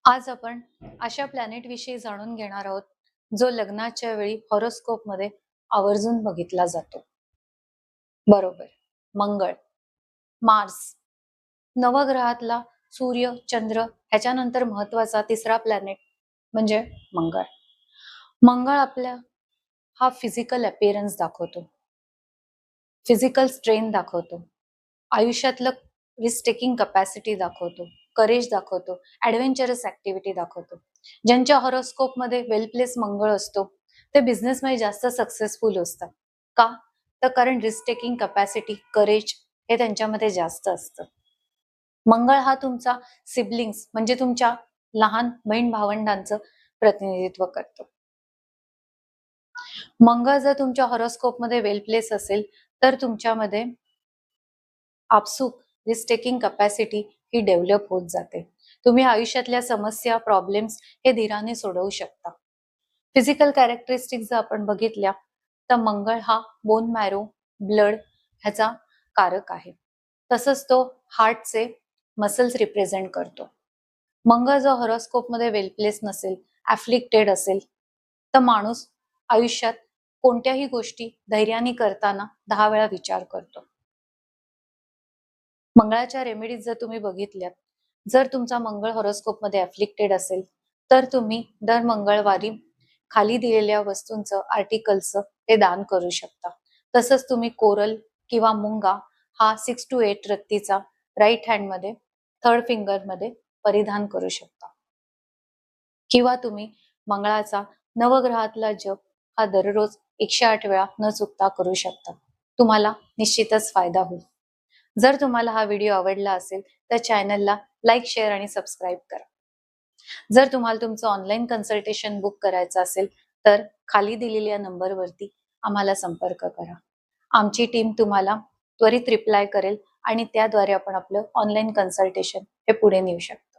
आज आपण अशा प्लॅनेट विषयी जाणून घेणार आहोत जो लग्नाच्या वेळी हॉरोस्कोप मध्ये आवर्जून बघितला जातो. बरोबर, मंगळ. मार्स. नवग्रहातला सूर्य, चंद्र ह्याच्यानंतर महत्वाचा तिसरा प्लॅनेट म्हणजे मंगळ. मंगळ आपल्या हा फिजिकल अपिअरन्स दाखवतो, फिजिकल स्ट्रेंथ दाखवतो, आयुष्यातलं रिस्क टेकिंग कपॅसिटी दाखवतो, करेज दाखवतो, ऍडव्हेंचरस ऍक्टिव्हिटी दाखवतो. ज्यांच्या हॉरोस्कोप मध्ये वेल प्लेस मंगळ असतो ते बिझनेस मध्ये जास्त सक्सेसफुल असतात. का? तर कारण रिस्क टेकिंग कपॅसिटी, करेज हे त्यांच्यामध्ये जास्त असतं. मंगळ हा तुमचा सिबलिंग्स म्हणजे तुमच्या लहान बहीण भावंडांचं प्रतिनिधित्व करतो. मंगळ जर तुमच्या हॉरोस्कोप मध्ये वेल प्लेस असेल तर तुमच्यामध्ये आपसूक रिस्क टेकिंग कपॅसिटी ही डेव्हलप होत जाते. तुम्ही आयुष्यातल्या समस्या, प्रॉब्लेम्स हे धीराने सोडवू शकता. फिजिकल कॅरेक्टरिस्टिक्स जर आपण बघितल्या तर मंगळ हा बोन मॅरो, ब्लड ह्याचा कारक आहे. तसंच तो हार्टचे मसल्स रिप्रेझेंट करतो. मंगळ जर हॉरोस्कोप मध्ये वेल प्लेस नसेल, ऍफ्लिक्टेड असेल तर माणूस आयुष्यात कोणत्याही गोष्टी धैर्याने करताना 10 वेळा विचार करतो. मंगळाच्या रेमेडीज जर तुम्ही बघितल्यात, जर तुमचा मंगळ हॉरोस्कोप मध्ये अफ्लिक्टेड असेल तर तुम्ही दर मंगळवारी खाली दिलेल्या वस्तूंचं, आर्टिकल्सचं ते दान करू शकता. तसंच तुम्ही कोरल किंवा मुंगा हा 6 to 8 रत्तीचा राईट हँड मध्ये थर्ड फिंगर मध्ये परिधान करू शकता. किंवा तुम्ही मंगळाचा नवग्रहातला जप हा दररोज 108 वेळा न चुकता करू शकता. तुम्हाला निश्चितच फायदा होईल. जर तुम्हाला हा व्हिडिओ आवडला असेल तर चॅनलला लाईक, शेअर आणि सबस्क्राईब करा. जर तुम्हाला तुमचं ऑनलाईन कन्सल्टेशन बुक करायचं असेल तर खाली दिलेल्या नंबरवरती आम्हाला संपर्क करा. आमची टीम तुम्हाला त्वरित रिप्लाय करेल आणि त्याद्वारे आपण आपलं ऑनलाईन कन्सल्टेशन हे पुढे नेऊ शकतो.